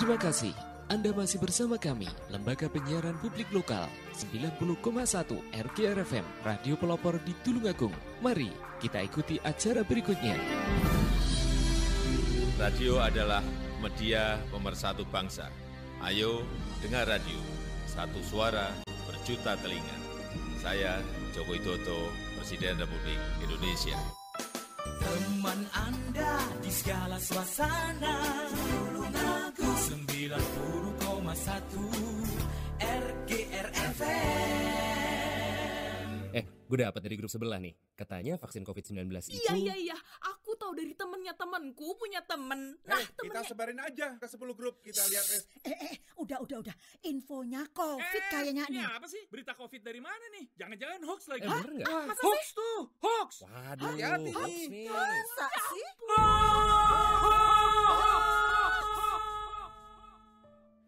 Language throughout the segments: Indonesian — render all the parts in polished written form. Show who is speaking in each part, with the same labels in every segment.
Speaker 1: Terima kasih. Anda masih bersama kami, Lembaga Penyiaran Publik Lokal 90,1 RGR FM, Radio Pelopor di Tulungagung. Mari kita ikuti acara berikutnya.
Speaker 2: Radio adalah media pemersatu bangsa. Ayo dengar radio, satu suara berjuta telinga. Saya Joko Widodo, Presiden Republik Indonesia.
Speaker 3: Teman Anda di segala suasana, Tulungagung 90,1 RGR FM.
Speaker 4: Gue dapat dari grup sebelah nih. Katanya vaksin COVID-19 itu...
Speaker 5: Iya. Aku tahu dari temennya temanku punya temen. Nah,
Speaker 6: kita sebarin aja ke 10 grup. Kita lihat.
Speaker 7: Udah. Infonya COVID kayaknya nih.
Speaker 8: Ini apa sih? Berita COVID dari mana nih? Jangan-jangan hoax lagi.
Speaker 4: Bener nggak?
Speaker 8: Hoax tuh, hoax.
Speaker 4: Waduh,
Speaker 6: hati-hati
Speaker 4: hoax
Speaker 6: nih.
Speaker 4: nih.
Speaker 7: Masa sih?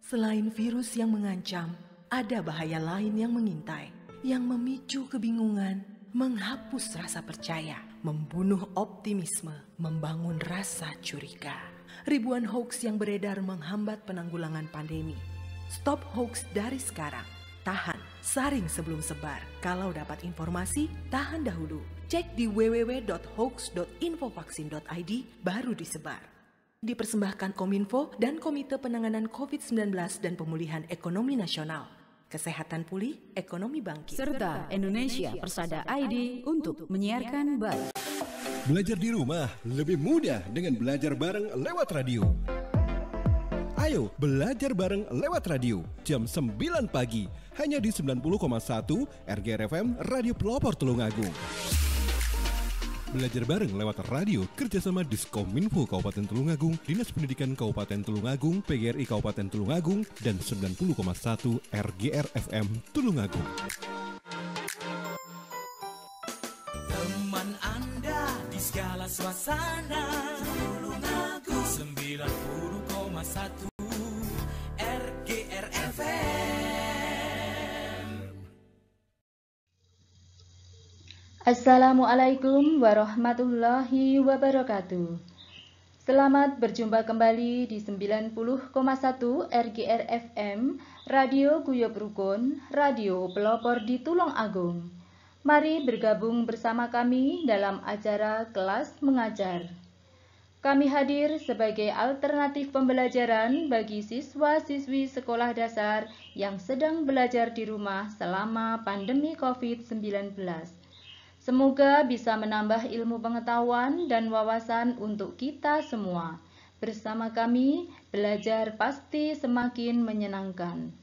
Speaker 9: Selain virus yang mengancam, ada bahaya lain yang mengintai, yang memicu kebingungan, menghapus rasa percaya, membunuh optimisme, membangun rasa curiga. Ribuan hoax yang beredar menghambat penanggulangan pandemi. Stop hoax dari sekarang. Tahan, saring sebelum sebar. Kalau dapat informasi, tahan dahulu. Cek di www.hoax.infovaksin.id baru disebar. Dipersembahkan Kominfo dan Komite Penanganan COVID-19 dan Pemulihan Ekonomi Nasional. Kesehatan pulih, ekonomi bangkit.
Speaker 10: Serta Indonesia Persada ID untuk menyiarkan baik.
Speaker 11: Belajar di rumah lebih mudah dengan belajar bareng lewat radio. Ayo belajar bareng lewat radio jam 9 pagi hanya di 90,1 RGR FM Radio Pelopor Tulungagung. Belajar bareng lewat radio kerjasama Diskominfo Kabupaten Tulungagung, Dinas Pendidikan Kabupaten Tulungagung, PGRI Kabupaten Tulungagung, dan 90,1 RGR FM Tulungagung.
Speaker 3: Teman Anda di segala suasana, Tulungagung 90,1 RGR FM.
Speaker 12: Assalamualaikum warahmatullahi wabarakatuh. Selamat berjumpa kembali di 90,1 RGR FM, Radio Guyub Rukun, Radio Pelopor di Tulungagung. Mari bergabung bersama kami dalam acara Kelas Mengajar. Kami hadir sebagai alternatif pembelajaran bagi siswa-siswi sekolah dasar yang sedang belajar di rumah selama pandemi COVID-19. Semoga bisa menambah ilmu pengetahuan dan wawasan untuk kita semua. Bersama kami, belajar pasti semakin menyenangkan.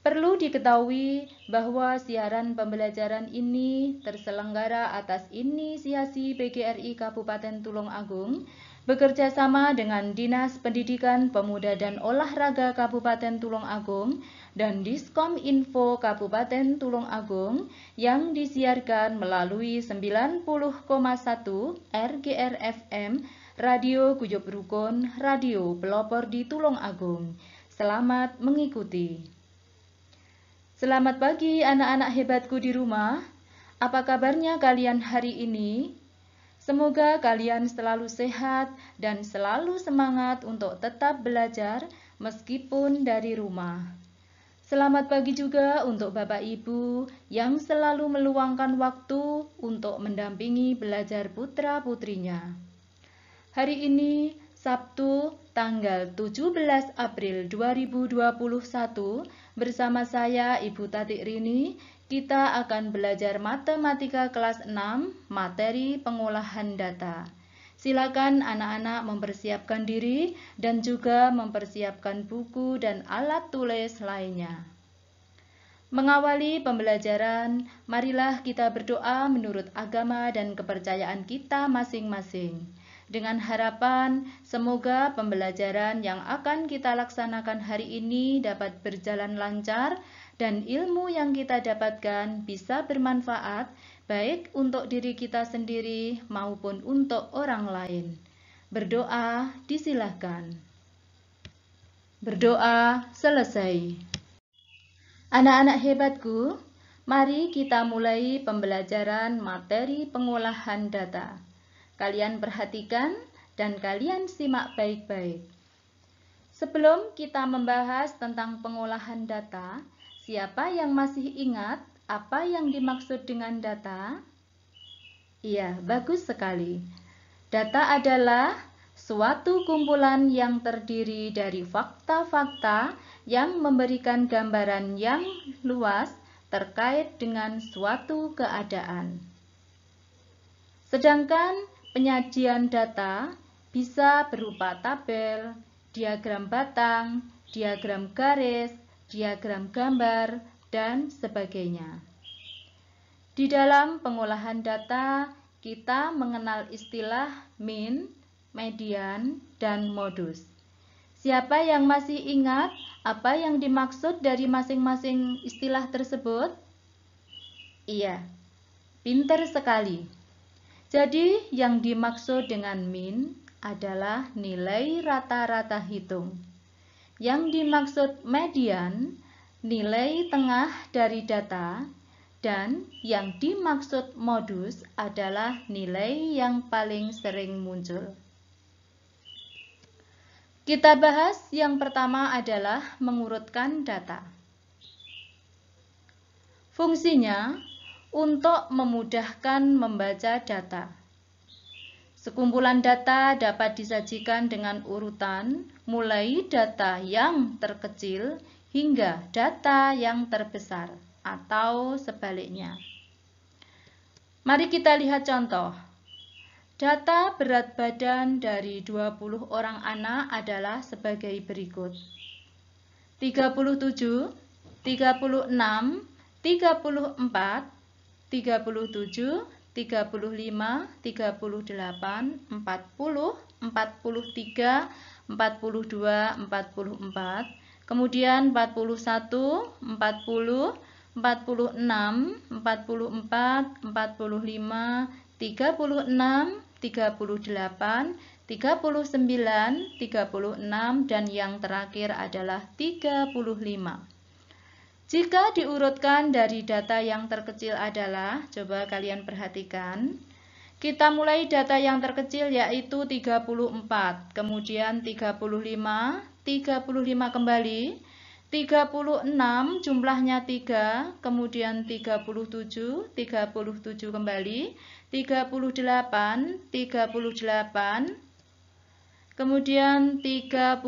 Speaker 12: Perlu diketahui bahwa siaran pembelajaran ini terselenggara atas inisiasi PGRI Kabupaten Tulungagung, bekerja sama dengan Dinas Pendidikan Pemuda dan Olahraga Kabupaten Tulungagung dan Diskominfo Kabupaten Tulungagung yang disiarkan melalui 90,1 RGR FM Radio Guyub Rukun, Radio Pelopor di Tulungagung. Selamat mengikuti. Selamat pagi anak-anak hebatku di rumah. Apa kabarnya kalian hari ini? Semoga kalian selalu sehat dan selalu semangat untuk tetap belajar meskipun dari rumah. Selamat pagi juga untuk Bapak Ibu yang selalu meluangkan waktu untuk mendampingi belajar putra-putrinya. Hari ini, Sabtu, tanggal 17 April 2021, bersama saya Ibu Tatik Rini, kita akan belajar matematika kelas 6, materi pengolahan data. Silakan anak-anak mempersiapkan diri dan juga mempersiapkan buku dan alat tulis lainnya. Mengawali pembelajaran, marilah kita berdoa menurut agama dan kepercayaan kita masing-masing. Dengan harapan, semoga pembelajaran yang akan kita laksanakan hari ini dapat berjalan lancar dan ilmu yang kita dapatkan bisa bermanfaat baik untuk diri kita sendiri maupun untuk orang lain. Berdoa disilahkan. Berdoa selesai. Anak-anak hebatku, mari kita mulai pembelajaran materi pengolahan data. Kalian perhatikan dan kalian simak baik-baik. Sebelum kita membahas tentang pengolahan data, siapa yang masih ingat apa yang dimaksud dengan data? Iya, bagus sekali. Data adalah suatu kumpulan yang terdiri dari fakta-fakta yang memberikan gambaran yang luas terkait dengan suatu keadaan. Sedangkan penyajian data bisa berupa tabel, diagram batang, diagram garis, diagram gambar, dan sebagainya. Di dalam pengolahan data, kita mengenal istilah min, median, dan modus. Siapa yang masih ingat apa yang dimaksud dari masing-masing istilah tersebut? Iya, pintar sekali. Jadi, yang dimaksud dengan min adalah nilai rata-rata hitung. Yang dimaksud median, nilai tengah dari data, dan yang dimaksud modus adalah nilai yang paling sering muncul. Kita bahas yang pertama adalah mengurutkan data. Fungsinya untuk memudahkan membaca data. Sekumpulan data dapat disajikan dengan urutan, mulai data yang terkecil hingga data yang terbesar, atau sebaliknya. Mari kita lihat contoh. Data berat badan dari 20 orang anak adalah sebagai berikut. 37, 36, 34, 37, 35, 38, 40, 43, 42, 44, kemudian 41, 40, 46, 44, 45, 36, 38, 39, 36, dan yang terakhir adalah 35. Jika diurutkan dari data yang terkecil adalah, coba kalian perhatikan, kita mulai data yang terkecil yaitu 34, kemudian 35, 35 kembali, 36 jumlahnya 3, kemudian 37, 37 kembali, 38, 38, kemudian 39,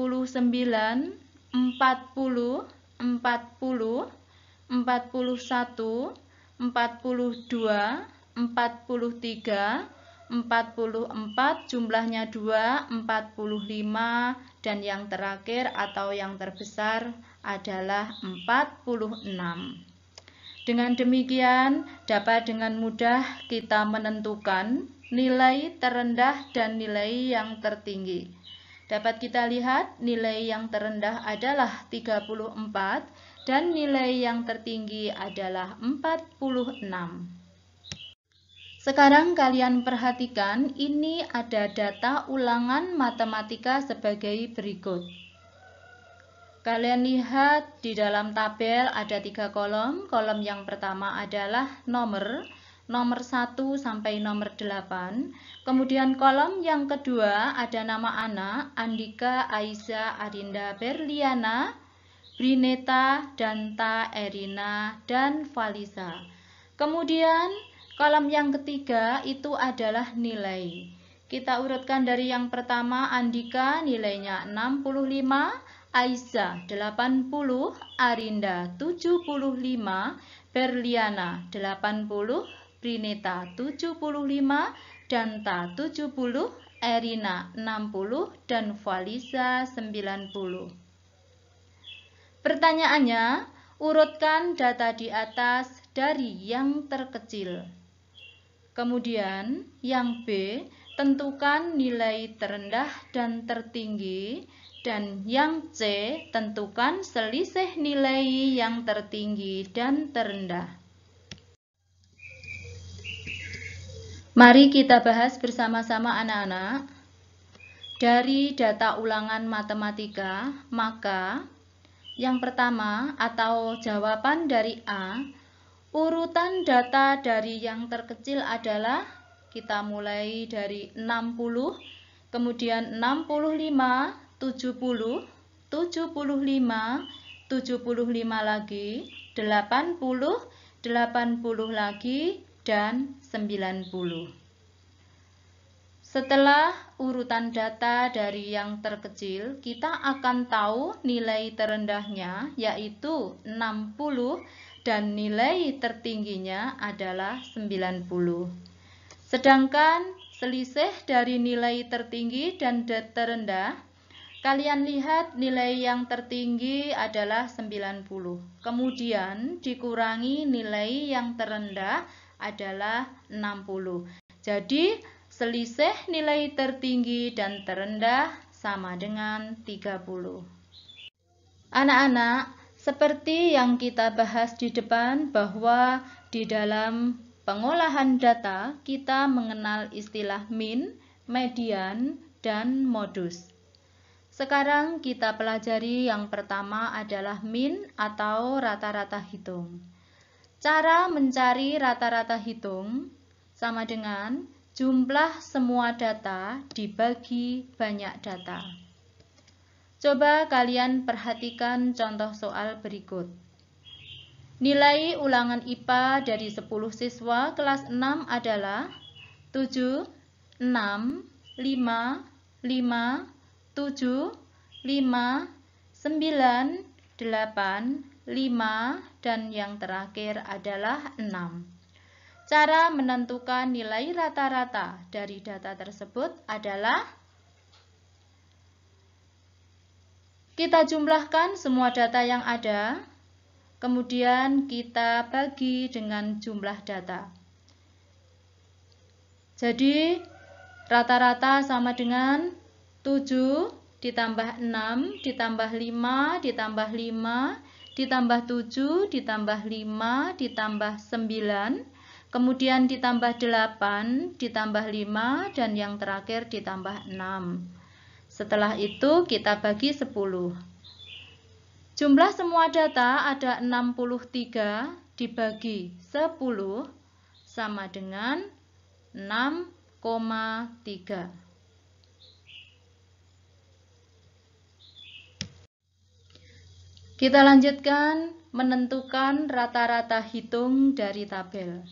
Speaker 12: 40, 40, 41, 42, 43, 44 jumlahnya 2, 45, dan yang terakhir atau yang terbesar adalah 46. Dengan demikian, dapat dengan mudah kita menentukan nilai terendah dan nilai yang tertinggi. Dapat kita lihat nilai yang terendah adalah 34 dan nilai yang tertinggi adalah 46. Sekarang kalian perhatikan, ini ada data ulangan matematika sebagai berikut. Kalian lihat di dalam tabel ada 3 kolom. Kolom yang pertama adalah nomor 1 sampai nomor 8. Kemudian kolom yang kedua ada nama anak, Andika, Aisyah, Arinda, Berliana, Brineta, Danta, Erina, dan Valisa. Kemudian kolom yang ketiga itu adalah nilai. Kita urutkan dari yang pertama, Andika nilainya 65, Aisyah 80, Arinda 75, Berliana 80, Brineta 75, Danta 70, Erina 60, dan Valisa 90. Pertanyaannya, urutkan data di atas dari yang terkecil. Kemudian yang B, tentukan nilai terendah dan tertinggi. Dan yang C, tentukan selisih nilai yang tertinggi dan terendah. Mari kita bahas bersama-sama anak-anak. Dari data ulangan matematika, maka yang pertama atau jawaban dari A, urutan data dari yang terkecil adalah, kita mulai dari 60, kemudian 65, 70, 75, 75 lagi, 80, 80 lagi, dan 90. Setelah urutan data dari yang terkecil, kita akan tahu nilai terendahnya yaitu 60 dan nilai tertingginya adalah 90. Sedangkan selisih dari nilai tertinggi dan terendah, kalian lihat nilai yang tertinggi adalah 90. Kemudian dikurangi nilai yang terendah adalah 60. Jadi selisih nilai tertinggi dan terendah sama dengan 30. Anak-anak, seperti yang kita bahas di depan bahwa di dalam pengolahan data kita mengenal istilah min, median, dan modus. Sekarang kita pelajari yang pertama adalah min atau rata-rata hitung. Cara mencari rata-rata hitung sama dengan jumlah semua data dibagi banyak data. Coba kalian perhatikan contoh soal berikut. Nilai ulangan IPA dari 10 siswa kelas 6 adalah 7, 6, 5, 5, 7, 5, 9, 8, 5, dan yang terakhir adalah 6. Cara menentukan nilai rata-rata dari data tersebut adalah kita jumlahkan semua data yang ada, kemudian kita bagi dengan jumlah data. Jadi rata-rata sama dengan 7 ditambah 6 ditambah 5 ditambah 5 ditambah 7 ditambah 5 ditambah 9, kemudian ditambah 8, ditambah 5, dan yang terakhir ditambah 6. Setelah itu kita bagi 10. Jumlah semua data ada 63 dibagi 10 sama dengan 6,3. Kita lanjutkan menentukan rata-rata hitung dari tabel.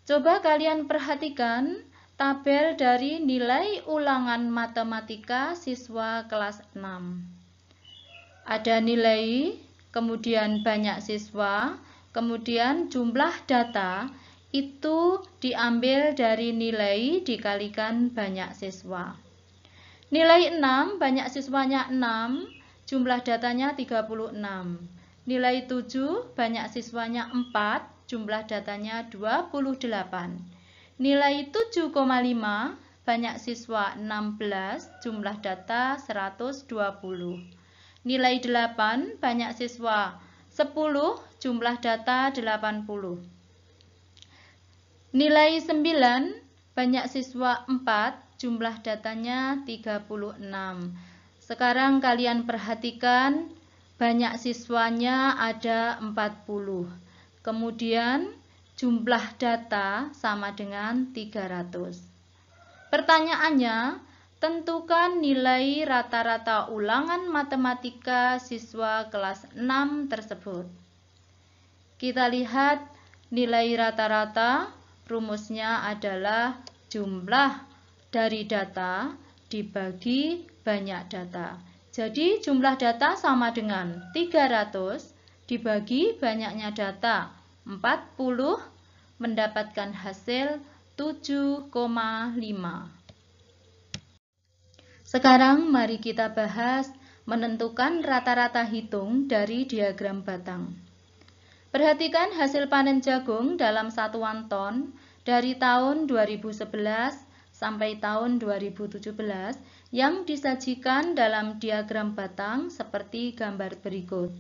Speaker 12: Coba kalian perhatikan tabel dari nilai ulangan matematika siswa kelas 6. Ada nilai, kemudian banyak siswa, kemudian jumlah data itu diambil dari nilai dikalikan banyak siswa. Nilai 6, banyak siswanya 6, jumlah datanya 36. Nilai 7, banyak siswanya 4, jumlah datanya 28. Nilai 7,5, banyak siswa 16, jumlah data 120. Nilai 8, banyak siswa 10, jumlah data 80. Nilai 9, banyak siswa 4, jumlah datanya 36. Sekarang kalian perhatikan banyak siswanya ada 40. Kemudian jumlah data sama dengan 300. Pertanyaannya, tentukan nilai rata-rata ulangan matematika siswa kelas 6 tersebut. Kita lihat nilai rata-rata, rumusnya adalah jumlah dari data dibagi banyak data. Jadi jumlah data sama dengan 300 dibagi banyaknya data 40 mendapatkan hasil 7,5. Sekarang mari kita bahas menentukan rata-rata hitung dari diagram batang. Perhatikan hasil panen jagung dalam satuan ton dari tahun 2011 sampai tahun 2017 yang disajikan dalam diagram batang seperti gambar berikut.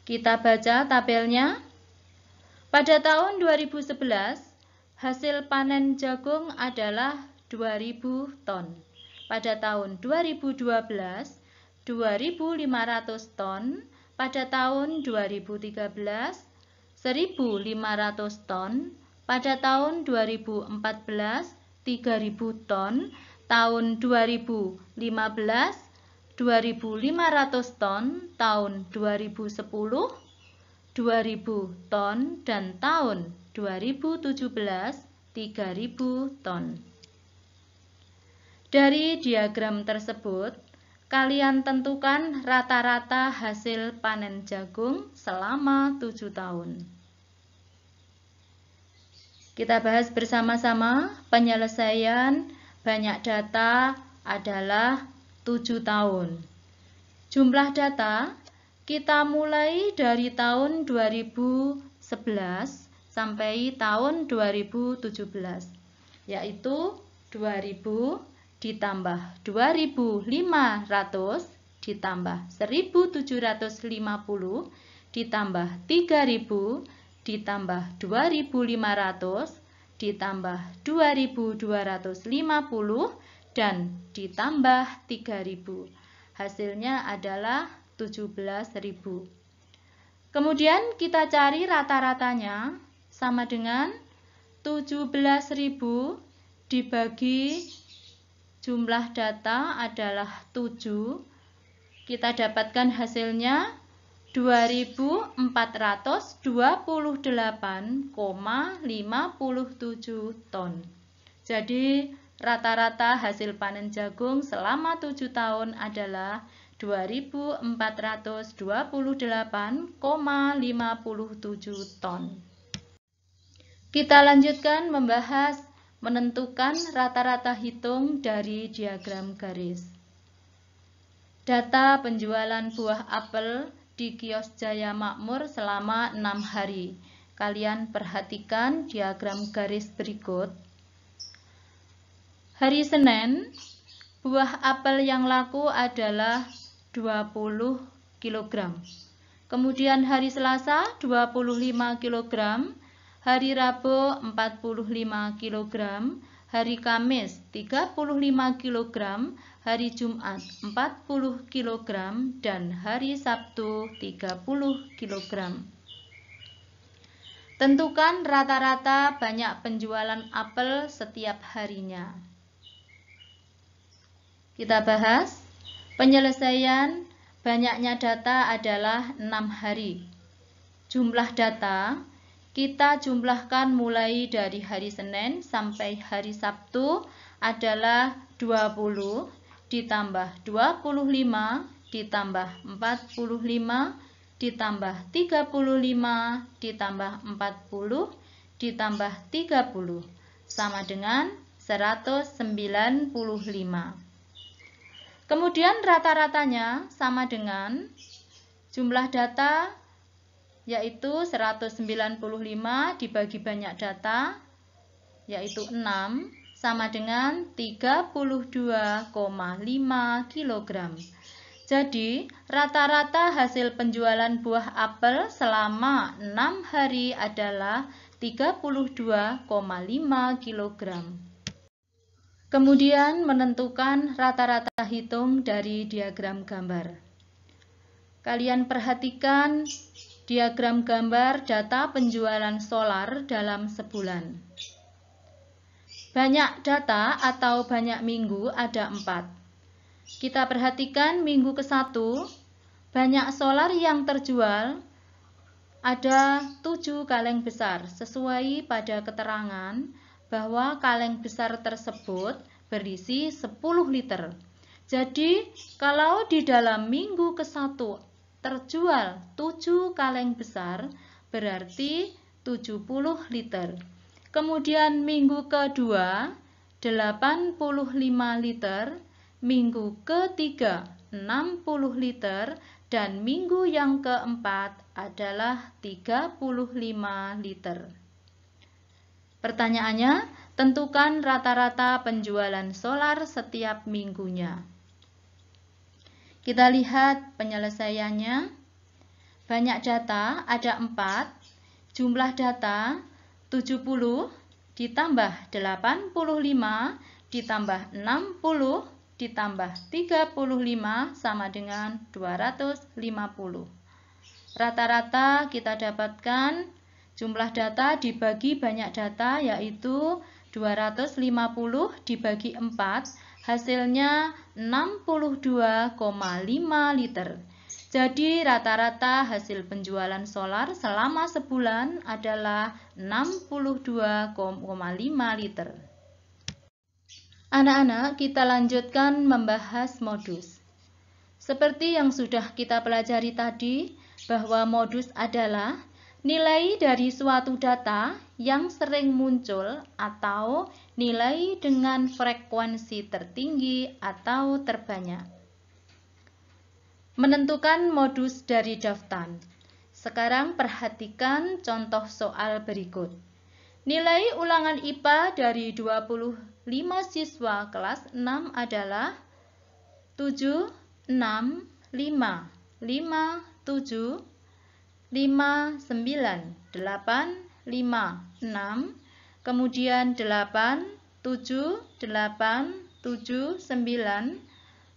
Speaker 12: Kita baca tabelnya. Pada tahun 2011, hasil panen jagung adalah 2.000 ton. Pada tahun 2012, 2.500 ton. Pada tahun 2013, 1.500 ton. Pada tahun 2014, 3.000 ton. tahun 2015 2.500 ton, tahun 2010 2.000 ton, dan tahun 2017 3.000 ton. Dari diagram tersebut, kalian tentukan rata-rata hasil panen jagung selama 7 tahun. Kita bahas bersama-sama penyelesaian banyak data adalah 7 tahun. Jumlah data kita mulai dari tahun 2011 sampai tahun 2017, yaitu 2000 ditambah 2.500 ditambah 1.750 ditambah 3.000 ditambah 2.500 ditambah 2.250 dan ditambah 3.000. Hasilnya adalah 17.000. Kemudian kita cari rata-ratanya, sama dengan 17.000 dibagi jumlah data adalah 7. Kita dapatkan hasilnya 2.428,57 ton. Jadi rata-rata hasil panen jagung selama 7 tahun adalah 2.428,57 ton. Kita lanjutkan membahas menentukan rata-rata hitung dari diagram garis. Data penjualan buah apel di kios Jaya Makmur selama 6 hari. Kalian perhatikan diagram garis berikut. Hari Senin, buah apel yang laku adalah 20 kg. Kemudian hari Selasa 25 kg, hari Rabu 45 kg, hari Kamis 35 kg, hari Jumat 40 kg, dan hari Sabtu 30 kg. Tentukan rata-rata banyak penjualan apel setiap harinya. Kita bahas penyelesaian banyaknya data adalah 6 hari. Jumlah data kita jumlahkan mulai dari hari Senin sampai hari Sabtu adalah 20 ditambah 25 ditambah 45 ditambah 35 ditambah 40 ditambah 30 sama dengan 195. Kemudian rata-ratanya sama dengan jumlah data yaitu 195 dibagi banyak data yaitu 6 sama dengan 32,5 kg. Jadi rata-rata hasil penjualan buah apel selama 6 hari adalah 32,5 kg. Kemudian menentukan rata-rata hitung dari diagram gambar. Kalian perhatikan diagram gambar data penjualan solar dalam sebulan. Banyak data atau banyak minggu ada 4. Kita perhatikan minggu ke-1, banyak solar yang terjual ada 7 kaleng besar, sesuai pada keterangan bahwa kaleng besar tersebut berisi 10 liter. Jadi, kalau di dalam minggu ke-1 terjual 7 kaleng besar, berarti 70 liter. Kemudian minggu kedua 85 liter, minggu ketiga 60 liter, dan minggu yang keempat adalah 35 liter. Pertanyaannya, tentukan rata-rata penjualan solar setiap minggunya. Kita lihat penyelesaiannya. Banyak data ada 4, jumlah data 70 ditambah 85 ditambah 60 ditambah 35 sama dengan 250. Rata-rata kita dapatkan jumlah data dibagi banyak data yaitu 250 dibagi 4 hasilnya 62,5 liter. Jadi rata-rata hasil penjualan solar selama sebulan adalah 62,5 liter. Anak-anak, kita lanjutkan membahas modus. Seperti yang sudah kita pelajari tadi, bahwa modus adalah nilai dari suatu data yang sering muncul atau nilai dengan frekuensi tertinggi atau terbanyak. Menentukan modus dari daftar. Sekarang perhatikan contoh soal berikut. Nilai ulangan IPA dari 25 siswa kelas 6 adalah 7, 6, 5, 5, 7, 5, 9, 8, 5, 6, kemudian 8, 7, 8, 7, 9,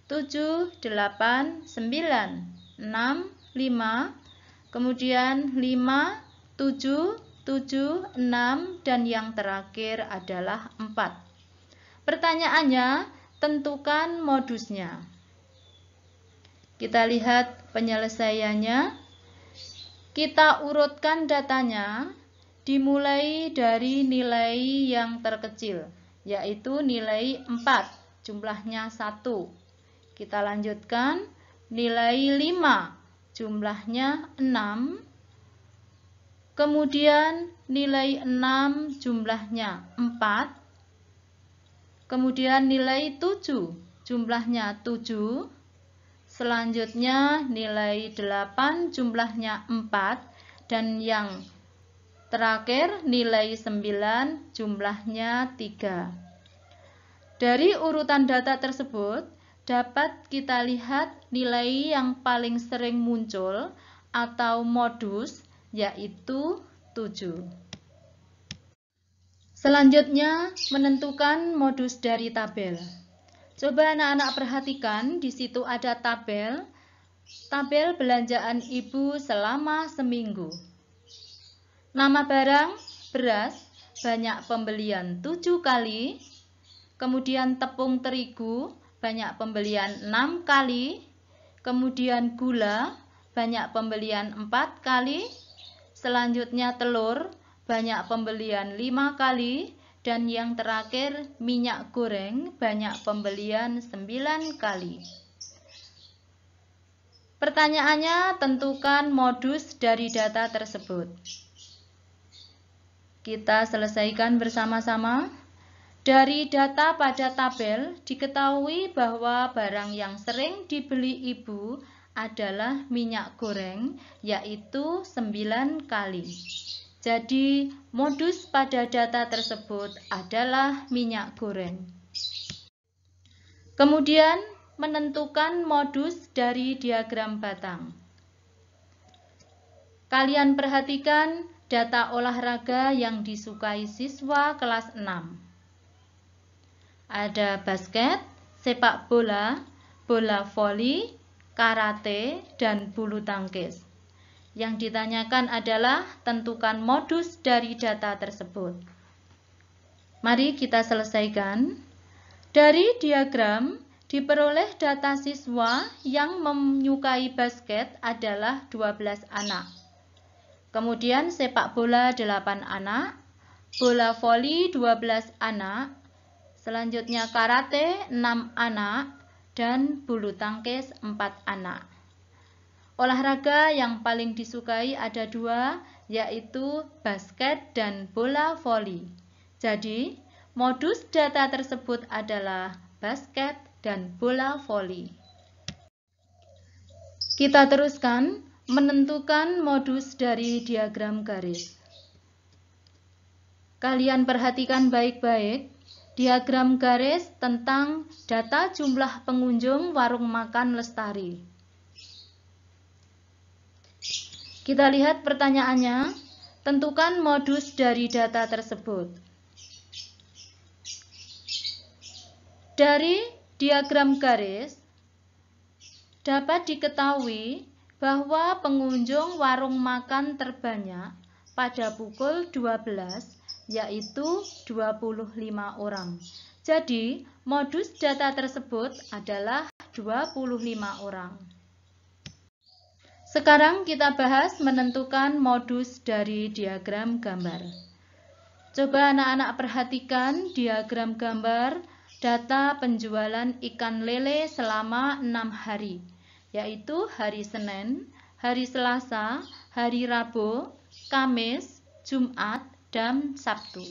Speaker 12: 7, 8, 9, 6, 5, kemudian 5, 7, 7, 6, dan yang terakhir adalah 4. Pertanyaannya, tentukan modusnya. Kita lihat penyelesaiannya. Kita urutkan datanya dimulai dari nilai yang terkecil, yaitu nilai 4, jumlahnya 1. Kita lanjutkan, nilai 5, jumlahnya 6. Kemudian nilai 6, jumlahnya 4. Kemudian nilai 7, jumlahnya 7. Selanjutnya nilai 8, jumlahnya 4. Dan yang terakhir nilai 9, jumlahnya 3. Dari urutan data tersebut, dapat kita lihat nilai yang paling sering muncul atau modus, yaitu 7. Selanjutnya, menentukan modus dari tabel. Coba anak-anak perhatikan, di situ ada tabel belanjaan ibu selama seminggu. Nama barang, beras, banyak pembelian 7 kali. Kemudian tepung terigu, banyak pembelian 6 kali. Kemudian gula, banyak pembelian 4 kali. Selanjutnya telur, banyak pembelian 5 kali. Dan yang terakhir minyak goreng, banyak pembelian 9 kali. Pertanyaannya, tentukan modus dari data tersebut. Kita selesaikan bersama-sama. Dari data pada tabel, diketahui bahwa barang yang sering dibeli ibu adalah minyak goreng, yaitu 9 kali. Jadi, modus pada data tersebut adalah minyak goreng. Kemudian, menentukan modus dari diagram batang. Kalian perhatikan data olahraga yang disukai siswa kelas 6. Ada basket, sepak bola, bola voli, karate, dan bulu tangkis. Yang ditanyakan adalah tentukan modus dari data tersebut. Mari kita selesaikan. Dari diagram diperoleh data siswa yang menyukai basket adalah 12 anak. Kemudian sepak bola 8 anak, bola voli 12 anak, selanjutnya karate 6 anak, dan bulu tangkis 4 anak. Olahraga yang paling disukai ada 2, yaitu basket dan bola voli. Jadi, modus data tersebut adalah basket dan bola voli. Kita teruskan menentukan modus dari diagram garis. Kalian perhatikan baik-baik diagram garis tentang data jumlah pengunjung warung makan Lestari. Kita lihat pertanyaannya, tentukan modus dari data tersebut. Dari diagram garis, dapat diketahui bahwa pengunjung warung makan terbanyak pada pukul 12, yaitu 25 orang. Jadi, modus data tersebut adalah 25 orang. Sekarang kita bahas menentukan modus dari diagram gambar. Coba anak-anak perhatikan diagram gambar data penjualan ikan lele selama 6 hari, yaitu hari Senin, hari Selasa, hari Rabu, Kamis, Jumat, dan Sabtu.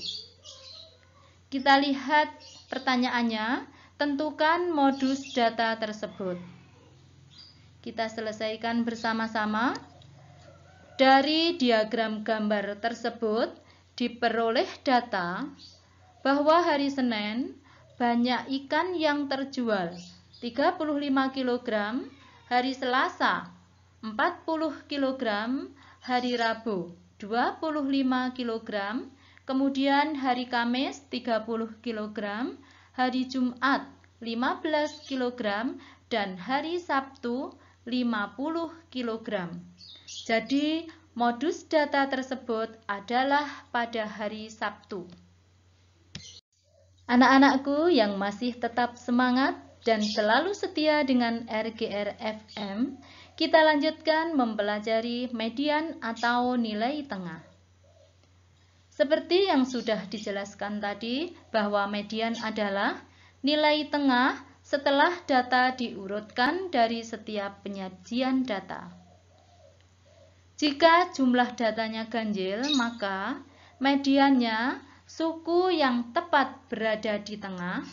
Speaker 12: Kita lihat pertanyaannya, tentukan modus data tersebut. Kita selesaikan bersama-sama. Dari diagram gambar tersebut diperoleh data bahwa hari Senin banyak ikan yang terjual 35 kg, hari Selasa 40 kg, hari Rabu 25 kg, kemudian hari Kamis 30 kg, hari Jumat 15 kg, dan hari Sabtu 50 kg. Jadi, modus data tersebut adalah pada hari Sabtu. Anak-anakku yang masih tetap semangat dan selalu setia dengan RGR FM, kita lanjutkan mempelajari median atau nilai tengah. Seperti yang sudah dijelaskan tadi, bahwa median adalah nilai tengah setelah data diurutkan dari setiap penyajian data. Jika jumlah datanya ganjil, maka mediannya suku yang tepat berada di tengah.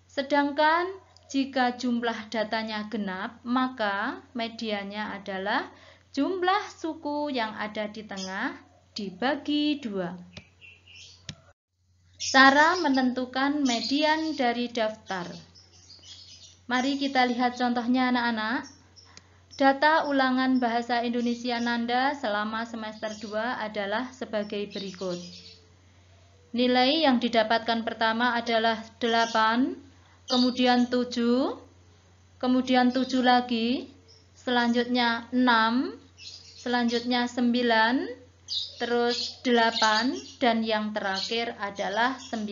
Speaker 12: Sedangkan jika jumlah datanya genap, maka mediannya adalah jumlah suku yang ada di tengah dibagi 2. Cara menentukan median dari daftar. Mari kita lihat contohnya anak-anak. Data ulangan Bahasa Indonesia Nanda selama semester 2 adalah sebagai berikut. Nilai yang didapatkan pertama adalah 8, kemudian 7, kemudian 7 lagi, selanjutnya 6, selanjutnya 9, terus 8, dan yang terakhir adalah 9.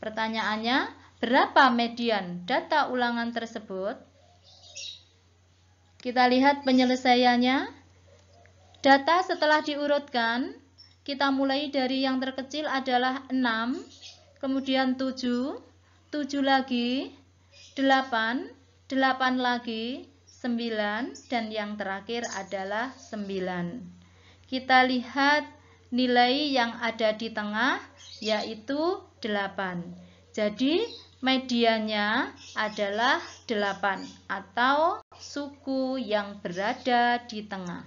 Speaker 12: Pertanyaannya, berapa median data ulangan tersebut? Kita lihat penyelesaiannya. Data setelah diurutkan, kita mulai dari yang terkecil adalah 6, kemudian 7, 7 lagi, 8, 8 lagi, 9, dan yang terakhir adalah 9. Kita lihat nilai yang ada di tengah, yaitu 8. Jadi, mediannya adalah 8 atau suku yang berada di tengah.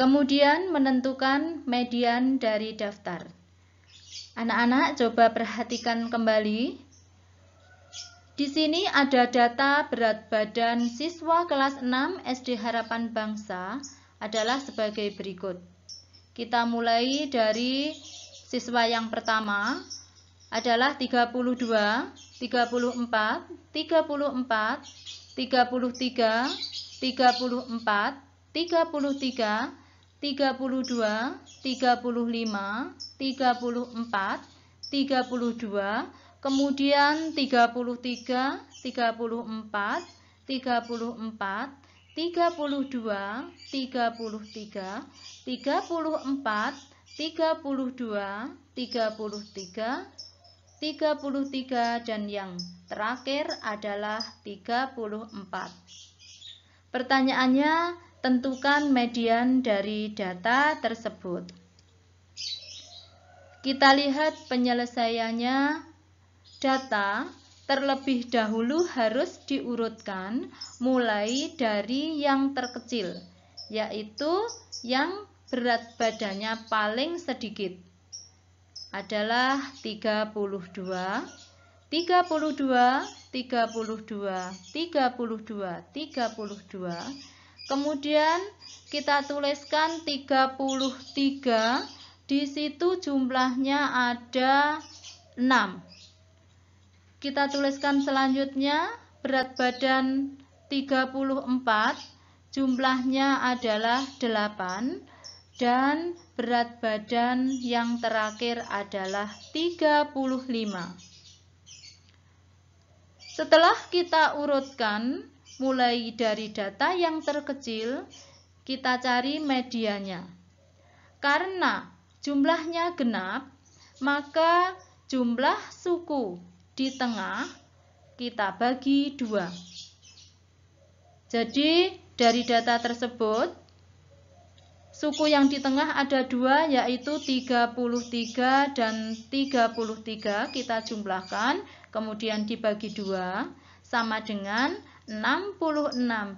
Speaker 12: Kemudian menentukan median dari daftar. Anak-anak coba perhatikan kembali. Di sini ada data berat badan siswa kelas 6 SD Harapan Bangsa adalah sebagai berikut. Kita mulai dari siswa yang pertama adalah 32, 34, 34, 33, 34, 33, 32, 35, 34, 32, kemudian 33, 34, 34, 32, 33, 34, 32, 33, 33, dan yang terakhir adalah 34. Pertanyaannya, tentukan median dari data tersebut. Kita lihat penyelesaiannya. Data terlebih dahulu harus diurutkan mulai dari yang terkecil, yaitu yang berat badannya paling sedikit adalah 32, 32, 32, 32, 32. Kemudian kita tuliskan 33, di situ jumlahnya ada 6. Kita tuliskan selanjutnya berat badan 34, jumlahnya adalah 8. dan berat badan yang terakhir adalah 35. Setelah kita urutkan mulai dari data yang terkecil, kita cari mediannya. Karena jumlahnya genap, maka jumlah suku di tengah kita bagi 2. Jadi dari data tersebut, suku yang di tengah ada 2, yaitu 33 dan 33 kita jumlahkan, kemudian dibagi 2, sama dengan 66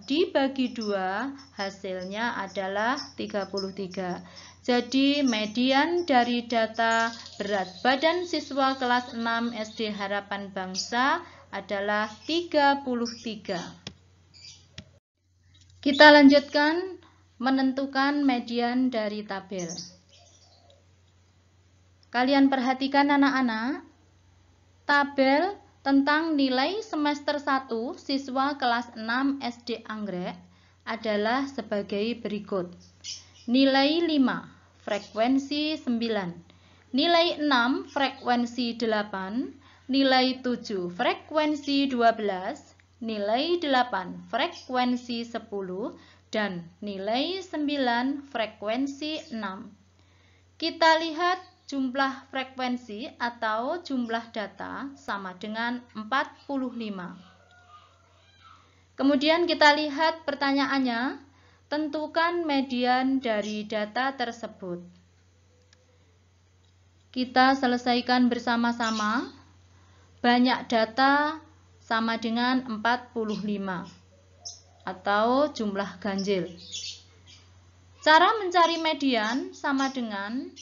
Speaker 12: dibagi 2, hasilnya adalah 33. Jadi median dari data berat badan siswa kelas 6 SD Harapan Bangsa adalah 33. Kita lanjutkan menentukan median dari tabel. Kalian perhatikan anak-anak, tabel tentang nilai semester 1 siswa kelas 6 SD Anggrek adalah sebagai berikut. Nilai 5, frekuensi 9. Nilai 6, frekuensi 8. Nilai 7, frekuensi 12. Nilai 8, frekuensi 10. Dan nilai 9, frekuensi 6. Kita lihat jumlah frekuensi atau jumlah data sama dengan 45. Kemudian kita lihat pertanyaannya. Tentukan median dari data tersebut. Kita selesaikan bersama-sama. Banyak data sama dengan 45 atau jumlah ganjil. Cara mencari median sama dengan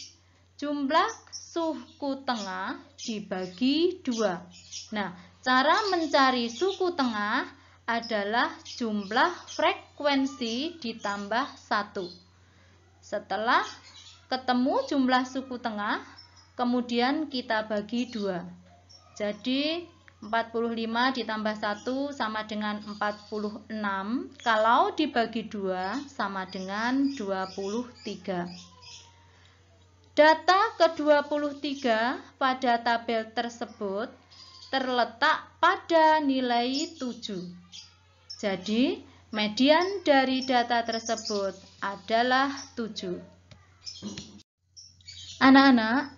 Speaker 12: jumlah suku tengah dibagi 2. Nah, cara mencari suku tengah adalah jumlah frekuensi ditambah 1. Setelah ketemu jumlah suku tengah, kemudian kita bagi 2. Jadi 45 ditambah 1 sama dengan 46. Kalau dibagi 2 sama dengan 23. Data ke-23 pada tabel tersebut terletak pada nilai 7. Jadi, median dari data tersebut adalah 7. Anak-anak,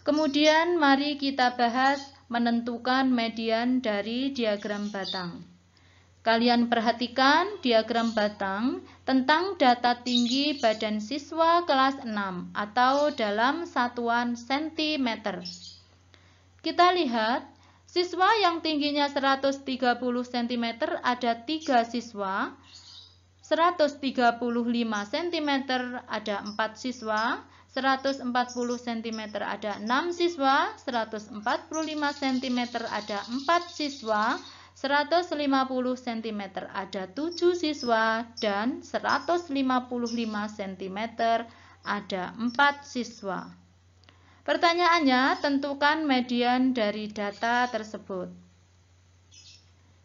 Speaker 12: kemudian mari kita bahas menentukan median dari diagram batang. Kalian perhatikan diagram batang tentang data tinggi badan siswa kelas 6 atau dalam satuan sentimeter. Kita lihat siswa yang tingginya 130 cm ada 3 siswa, 135 cm ada 4 siswa, 140 cm ada 6 siswa, 145 cm ada 4 siswa, 150 cm ada 7 siswa, dan 155 cm ada 4 siswa. Pertanyaannya, tentukan median dari data tersebut.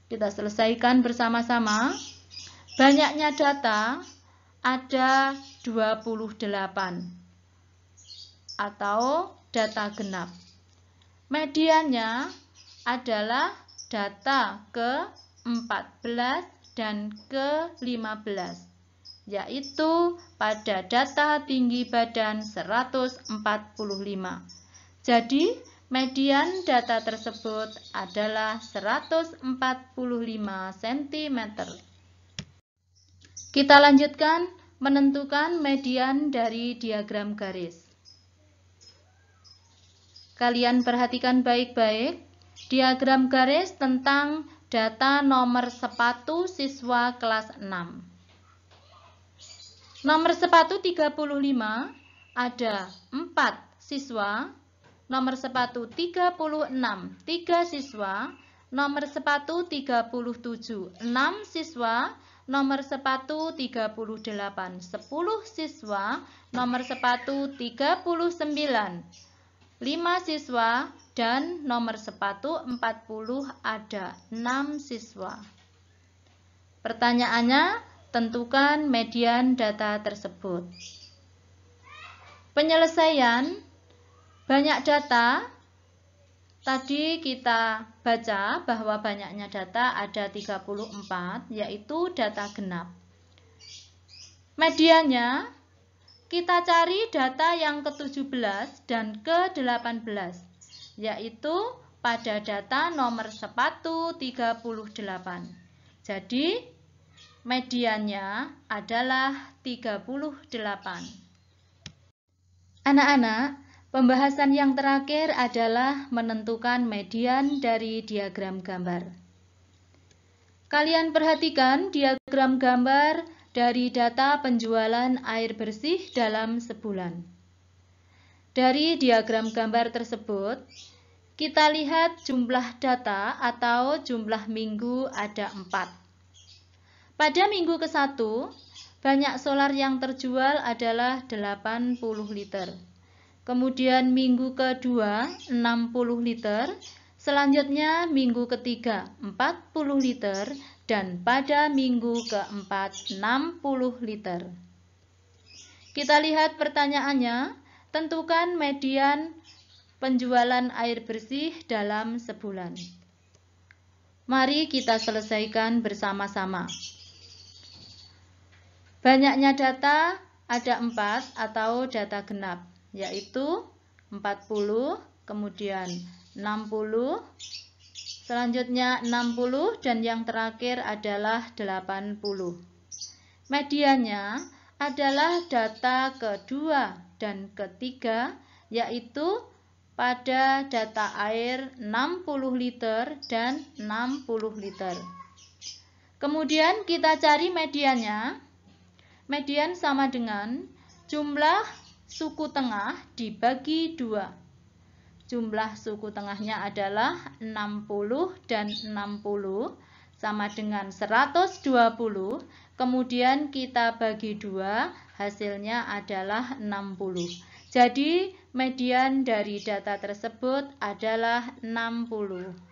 Speaker 12: Kita selesaikan bersama-sama. Banyaknya data ada 28 atau data genap. Mediannya adalah data ke-14 dan ke-15. Yaitu pada data tinggi badan 145. Jadi, median data tersebut adalah 145 cm. Kita lanjutkan menentukan median dari diagram garis. Kalian perhatikan baik-baik diagram garis tentang data nomor sepatu siswa kelas 6. Nomor sepatu 35 ada 4 siswa, nomor sepatu 36 3 siswa, nomor sepatu 37 6 siswa, nomor sepatu 38 10 siswa, nomor sepatu 39 5 siswa, dan nomor sepatu 40 ada 6 siswa. Pertanyaannya, tentukan median data tersebut. Penyelesaian banyak data. Tadi kita baca bahwa banyaknya data ada 34, yaitu data genap. Medianya, kita cari data yang ke-17 dan ke-18, yaitu pada data nomor sepatu 38. Jadi, mediannya adalah 38. Anak-anak, pembahasan yang terakhir adalah menentukan median dari diagram gambar. Kalian perhatikan diagram gambar dari data penjualan air bersih dalam sebulan. Dari diagram gambar tersebut, kita lihat jumlah data atau jumlah minggu ada 4. Pada minggu ke-1, banyak solar yang terjual adalah 80 liter. Kemudian minggu kedua 60 liter, selanjutnya minggu ketiga 40 liter, dan pada minggu keempat 60 liter. Kita lihat pertanyaannya, tentukan median penjualan air bersih dalam sebulan. Mari kita selesaikan bersama-sama. Banyaknya data ada 4 atau data genap, yaitu 40, kemudian 60, selanjutnya 60, dan yang terakhir adalah 80. Medianya adalah data kedua dan ketiga, yaitu pada data air 60 liter dan 60 liter. Kemudian kita cari mediannya. Median sama dengan jumlah suku tengah dibagi 2. Jumlah suku tengahnya adalah 60 dan 60 sama dengan 120. Kemudian kita bagi 2, hasilnya adalah 60. Jadi median dari data tersebut adalah 60.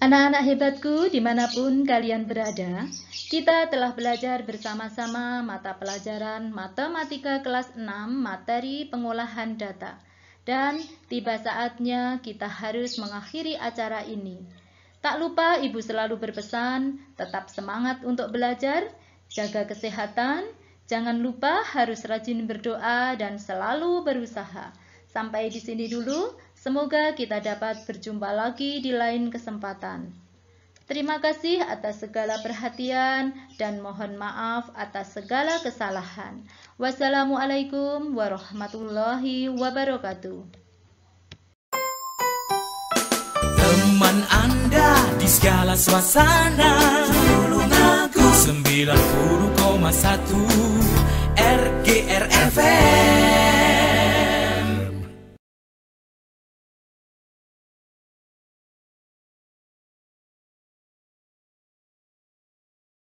Speaker 12: Anak-anak hebatku, dimanapun kalian berada, kita telah belajar bersama-sama mata pelajaran Matematika kelas 6 materi pengolahan data. Dan tiba saatnya kita harus mengakhiri acara ini. Tak lupa Ibu selalu berpesan, tetap semangat untuk belajar, jaga kesehatan, jangan lupa harus rajin berdoa dan selalu berusaha. Sampai di sini dulu, semoga kita dapat berjumpa lagi di lain kesempatan. Terima kasih atas segala perhatian dan mohon maaf atas segala kesalahan. Wassalamualaikum warahmatullahi wabarakatuh.
Speaker 3: Teman Anda di segala suasana, Tulungagung 90,1 RGR FM.